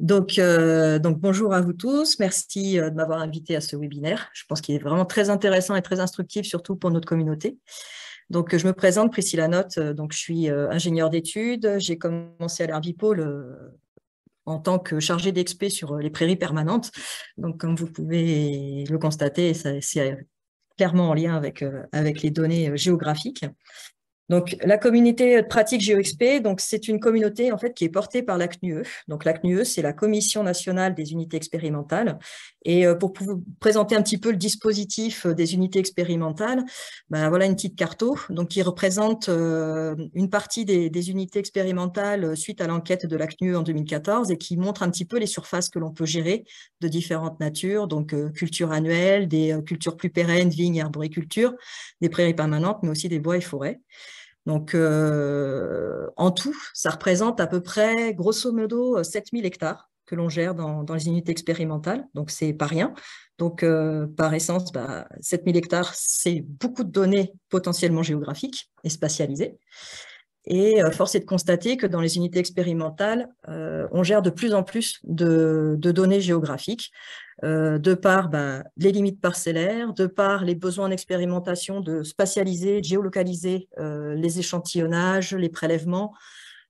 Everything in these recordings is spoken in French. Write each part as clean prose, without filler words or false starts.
Donc bonjour à vous tous. Merci de m'avoir invité à ce webinaire. Je pense qu'il est vraiment très intéressant et très instructif, surtout pour notre communauté. Donc, je me présente, Priscilla Notte. Donc, je suis ingénieure d'études. J'ai commencé à l'Herbipole en tant que chargée d'expé sur les prairies permanentes. Donc, comme vous pouvez le constater, c'est clairement en lien avec les données géographiques. Donc, la communauté de pratique GeoXP, donc c'est une communauté en fait qui est portée par la CNUE. Donc, la CNUE, c'est la Commission nationale des unités expérimentales. Et pour vous présenter un petit peu le dispositif des unités expérimentales, ben, voilà une petite carto, donc qui représente une partie des unités expérimentales suite à l'enquête de la CNUE en 2014 et qui montre un petit peu les surfaces que l'on peut gérer de différentes natures, donc cultures annuelles, des cultures plus pérennes, vignes et arboriculture, des prairies permanentes, mais aussi des bois et forêts. Donc, en tout, ça représente à peu près, grosso modo, 7000 hectares que l'on gère dans les unités expérimentales. Donc, c'est pas rien. Donc, par essence, 7000 hectares, c'est beaucoup de données potentiellement géographiques et spatialisées. Et force est de constater que dans les unités expérimentales, on gère de plus en plus de données géographiques, de par les limites parcellaires, de par les besoins d'expérimentation, de spatialiser, de géolocaliser les échantillonnages, les prélèvements,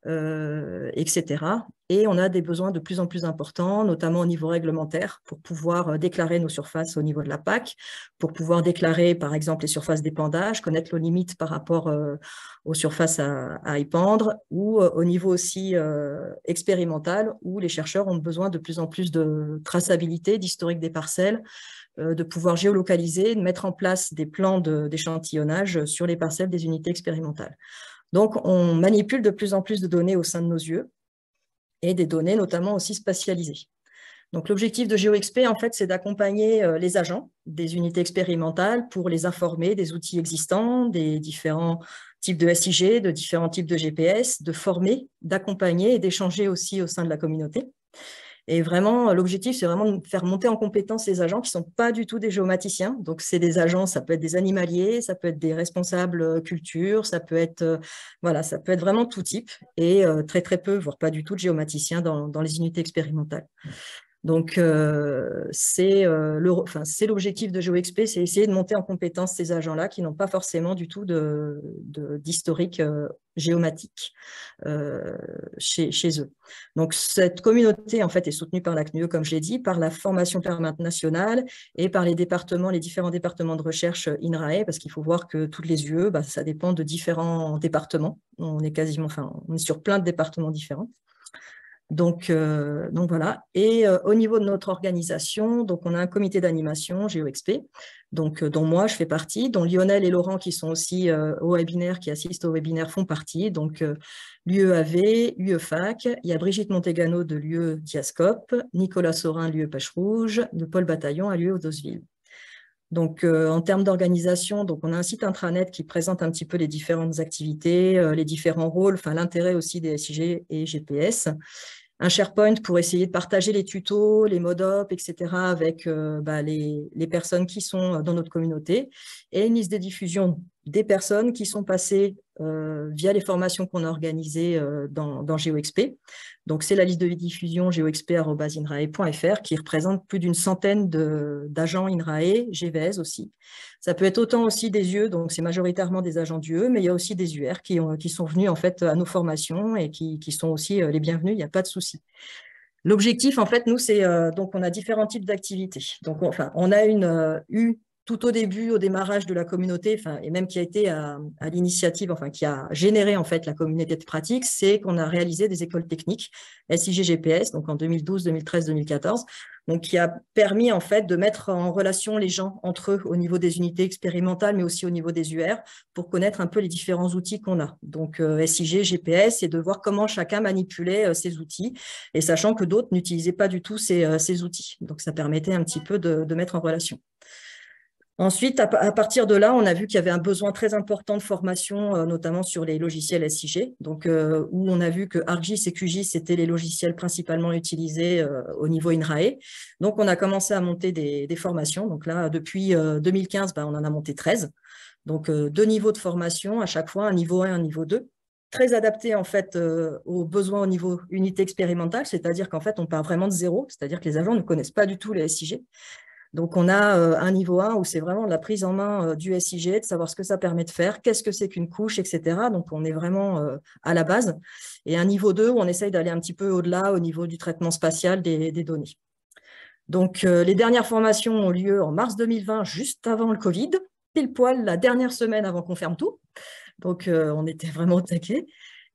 etc. Et on a des besoins de plus en plus importants, notamment au niveau réglementaire, pour pouvoir déclarer nos surfaces au niveau de la PAC, pour pouvoir déclarer, par exemple, les surfaces d'épandage, connaître nos limites par rapport aux surfaces à épandre, ou au niveau aussi expérimental, où les chercheurs ont besoin de plus en plus de traçabilité, d'historique des parcelles, de pouvoir géolocaliser, de mettre en place des plans d'échantillonnage sur les parcelles des unités expérimentales. Donc, on manipule de plus en plus de données au sein de nos yeux et des données notamment aussi spatialisées. Donc, l'objectif de GeoXP, en fait, c'est d'accompagner les agents des unités expérimentales pour les informer des outils existants, des différents types de SIG, de différents types de GPS, de former, d'accompagner et d'échanger aussi au sein de la communauté. Et vraiment, l'objectif, c'est vraiment de faire monter en compétence ces agents qui ne sont pas du tout des géomaticiens. Donc, c'est des agents, ça peut être des animaliers, ça peut être des responsables culture, ça peut être, voilà, ça peut être vraiment tout type et très, très peu, voire pas du tout de géomaticiens dans les unités expérimentales. Donc, c'est l'objectif de GeoXP, c'est essayer de monter en compétence ces agents-là qui n'ont pas forcément du tout d'historique géomatique chez eux. Donc, cette communauté, en fait, est soutenue par la CNUE, comme je l'ai dit, par la formation permanente nationale et par les différents départements de recherche INRAE, parce qu'il faut voir que toutes les UE, ça dépend de différents départements. On est sur plein de départements différents. Donc voilà. Et au niveau de notre organisation, donc on a un comité d'animation GeoXP, donc dont moi je fais partie, dont Lionel et Laurent qui sont aussi au webinaire, qui assistent au webinaire, font partie. Donc l'UEAV, UEFAC, il y a Brigitte Montegano de l'UE Diascope, Nicolas Saurin, l'UE Pêche Rouge, de Paul Bataillon à l'UE Audosville. Donc, en termes d'organisation, donc on a un site intranet qui présente un petit peu les différentes activités, les différents rôles, enfin l'intérêt aussi des SIG et GPS. Un SharePoint pour essayer de partager les tutos, les modes-op, etc. avec les personnes qui sont dans notre communauté, et une liste de diffusion des personnes qui sont passées via les formations qu'on a organisées dans GeoXP. Donc, c'est la liste de diffusion geoxp@inrae.fr qui représente plus d'une centaine d'agents INRAE, GVS aussi. Ça peut être autant aussi des UE, donc c'est majoritairement des agents d'UE, mais il y a aussi des UR qui sont venus en fait à nos formations et qui sont aussi les bienvenus, il n'y a pas de souci. L'objectif, en fait, nous, c'est donc on a différents types d'activités. Donc, on a une U tout au début, au démarrage de la communauté, et même qui a été à l'initiative, qui a généré en fait la communauté de pratique, c'est qu'on a réalisé des écoles techniques SIG GPS, donc en 2012, 2013, 2014, donc qui a permis en fait de mettre en relation les gens entre eux au niveau des unités expérimentales, mais aussi au niveau des UR, pour connaître un peu les différents outils qu'on a. Donc SIG, GPS, et de voir comment chacun manipulait ces outils, et sachant que d'autres n'utilisaient pas du tout ces outils. Donc ça permettait un petit peu de mettre en relation. Ensuite, à partir de là, on a vu qu'il y avait un besoin très important de formation, notamment sur les logiciels SIG, donc, où on a vu que ArcGIS et QGIS étaient les logiciels principalement utilisés au niveau INRAE. Donc, on a commencé à monter des formations. Donc là, depuis 2015, on en a monté 13. Donc, 2 niveaux de formation à chaque fois, un niveau 1 et un niveau 2. très adapté en fait aux besoins au niveau unité expérimentale, c'est-à-dire qu'en fait on part vraiment de zéro, c'est-à-dire que les agents ne connaissent pas du tout les SIG. Donc on a un niveau 1 où c'est vraiment la prise en main du SIG, de savoir ce que ça permet de faire, qu'est-ce que c'est qu'une couche, etc. Donc on est vraiment à la base. Et un niveau 2 où on essaye d'aller un petit peu au-delà au niveau du traitement spatial des données. Donc les dernières formations ont lieu en mars 2020, juste avant le Covid, pile poil la dernière semaine avant qu'on ferme tout. Donc, on était vraiment au taquet.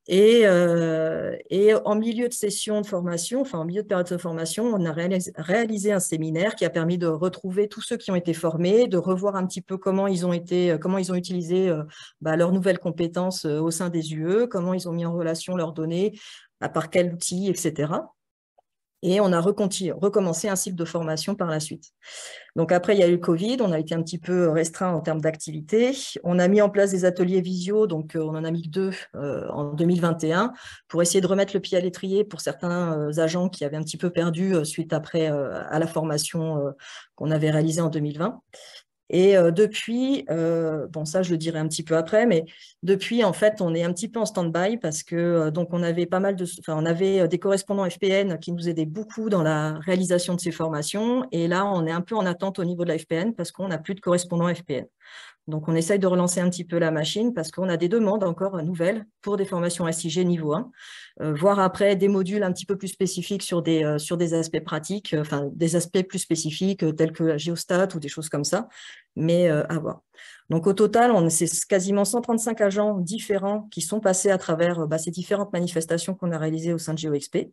Et en milieu de session de formation, enfin en milieu de période de formation, on a réalisé un séminaire qui a permis de retrouver tous ceux qui ont été formés, de revoir un petit peu comment ils ont utilisé leurs nouvelles compétences au sein des UE, comment ils ont mis en relation leurs données, par quel outil, etc. Et on a recommencé un cycle de formation par la suite. Donc après, il y a eu le Covid, on a été un petit peu restreint en termes d'activité. On a mis en place des ateliers visio, donc on en a mis 2 en 2021 pour essayer de remettre le pied à l'étrier pour certains agents qui avaient un petit peu perdu suite après à la formation qu'on avait réalisée en 2020. Et depuis, bon ça je le dirai un petit peu après, mais depuis en fait on est un petit peu en stand-by parce que donc on avait on avait des correspondants FPN qui nous aidaient beaucoup dans la réalisation de ces formations et là on est un peu en attente au niveau de la FPN parce qu'on n'a plus de correspondants FPN. Donc, on essaye de relancer un petit peu la machine parce qu'on a des demandes encore nouvelles pour des formations SIG niveau 1, voire après des modules un petit peu plus spécifiques sur des aspects pratiques, enfin des aspects plus spécifiques tels que la géostat ou des choses comme ça, mais à voir. Donc, au total, c'est quasiment 135 agents différents qui sont passés à travers ces différentes manifestations qu'on a réalisées au sein de GeoXP.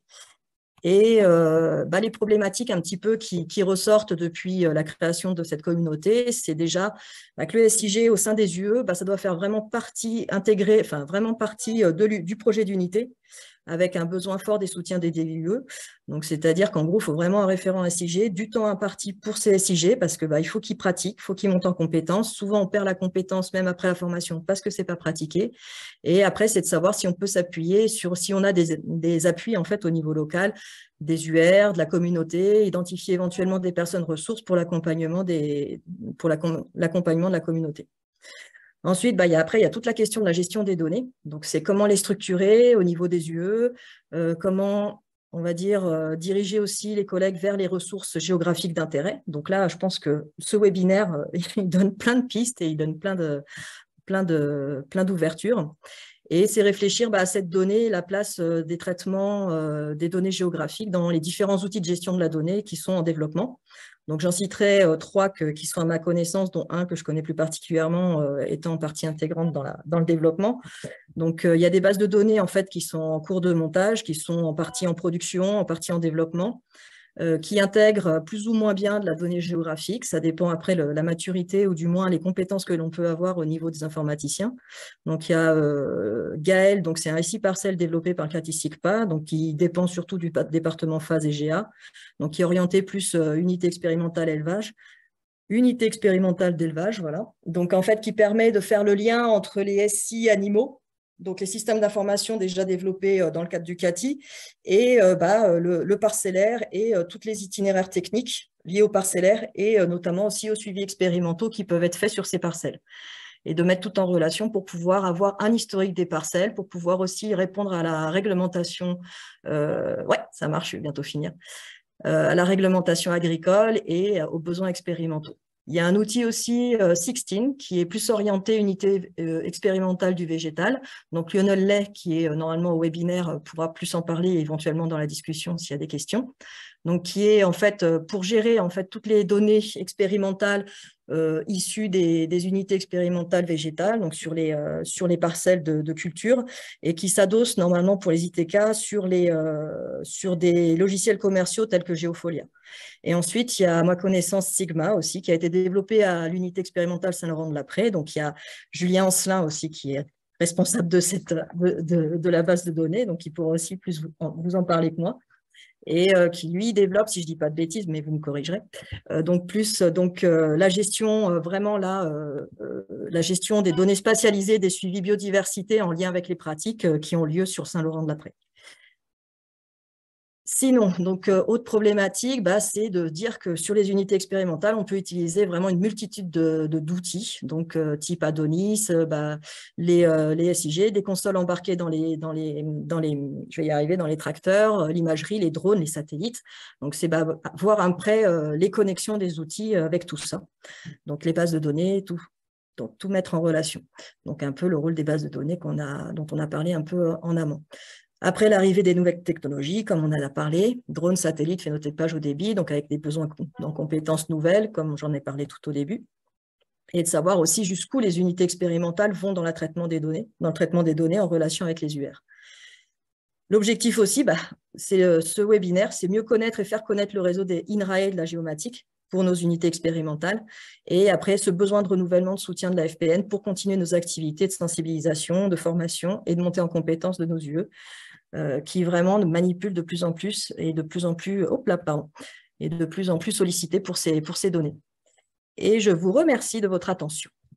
Et les problématiques un petit peu qui ressortent depuis la création de cette communauté, c'est déjà que le SIG au sein des UE, ça doit faire vraiment partie intégrée, enfin vraiment partie du projet d'unité, avec un besoin fort des soutiens des DUE. Donc, c'est-à-dire qu'en gros, il faut vraiment un référent SIG, du temps imparti pour ces SIG, parce que il faut qu'ils pratiquent, il faut qu'ils montent en compétences. Souvent, on perd la compétence même après la formation parce que c'est pas pratiqué. Et après, c'est de savoir si on peut s'appuyer si on a des appuis en fait au niveau local, des UR, de la communauté, identifier éventuellement des personnes ressources pour l'accompagnement de la communauté. Ensuite, après, il y a toute la question de la gestion des données. Donc, c'est comment les structurer au niveau des UE, comment, on va dire, diriger aussi les collègues vers les ressources géographiques d'intérêt. Donc là, je pense que ce webinaire, il donne plein de pistes et il donne plein d'ouvertures. Et c'est réfléchir à cette donnée, la place des traitements des données géographiques dans les différents outils de gestion de la donnée qui sont en développement. Donc, j'en citerai 3 qui sont à ma connaissance, dont un que je connais plus particulièrement étant en partie intégrante dans le développement. Donc, il y a des bases de données en fait, qui sont en cours de montage, qui sont en partie en production, en partie en développement, qui intègrent plus ou moins bien de la donnée géographique. Ça dépend après la maturité ou du moins les compétences que l'on peut avoir au niveau des informaticiens. Donc, il y a Gaël, donc c'est un SI parcelle développé par Kratis-Sigpa, donc qui dépend surtout du département phase et GA, donc qui est orienté plus unité expérimentale élevage. Unité expérimentale d'élevage, voilà. Donc, en fait, qui permet de faire le lien entre les SI animaux, donc les systèmes d'information déjà développés dans le cadre du CATI, et le parcellaire et tous les itinéraires techniques liés au parcellaire et notamment aussi aux suivis expérimentaux qui peuvent être faits sur ces parcelles. Et de mettre tout en relation pour pouvoir avoir un historique des parcelles, pour pouvoir aussi répondre à la réglementation. Ouais, ça marche, je vais bientôt finir. À la réglementation agricole et aux besoins expérimentaux. Il y a un outil aussi, 16, qui est plus orienté unité expérimentale du végétal. Donc, Lionel Lay, qui est normalement au webinaire, pourra plus en parler éventuellement dans la discussion s'il y a des questions. Donc, qui est en fait pour gérer en fait toutes les données expérimentales issues des unités expérimentales végétales, donc sur les parcelles de culture, et qui s'adosse normalement pour les ITK sur des logiciels commerciaux tels que Geofolia. Et ensuite, il y a, à ma connaissance, Sigma aussi, qui a été développé à l'unité expérimentale Saint-Laurent-de-Laprée. Donc, il y a Julien Ancelin aussi, qui est responsable de la base de données, donc il pourra aussi plus vous en parler que moi, et qui, lui, développe, si je ne dis pas de bêtises, mais vous me corrigerez, la gestion, vraiment là, la gestion des données spatialisées, des suivis biodiversité en lien avec les pratiques qui ont lieu sur Saint-Laurent-de-Laprée. Sinon, donc, autre problématique, c'est de dire que sur les unités expérimentales, on peut utiliser vraiment une multitude d'outils, donc type Adonis, les SIG, des consoles embarquées je vais y arriver, dans les tracteurs, l'imagerie, les drones, les satellites. Donc, c'est voir après les connexions des outils avec tout ça. Donc, les bases de données, tout. Donc, tout mettre en relation. Donc, un peu le rôle des bases de données dont on a parlé un peu en amont. Après l'arrivée des nouvelles technologies, comme on en a parlé, drones, satellites, phénotypage au débit, donc avec des besoins en compétences nouvelles, comme j'en ai parlé tout au début, et de savoir aussi jusqu'où les unités expérimentales vont dans le traitement des données en relation avec les UR. L'objectif aussi, c'est ce webinaire, c'est mieux connaître et faire connaître le réseau des INRAE de la géomatique pour nos unités expérimentales, et après ce besoin de renouvellement de soutien de la FPN pour continuer nos activités de sensibilisation, de formation et de montée en compétences de nos UE, qui vraiment manipulent de plus en plus et de plus en plus, et de plus en plus sollicités pour ces données. Et je vous remercie de votre attention.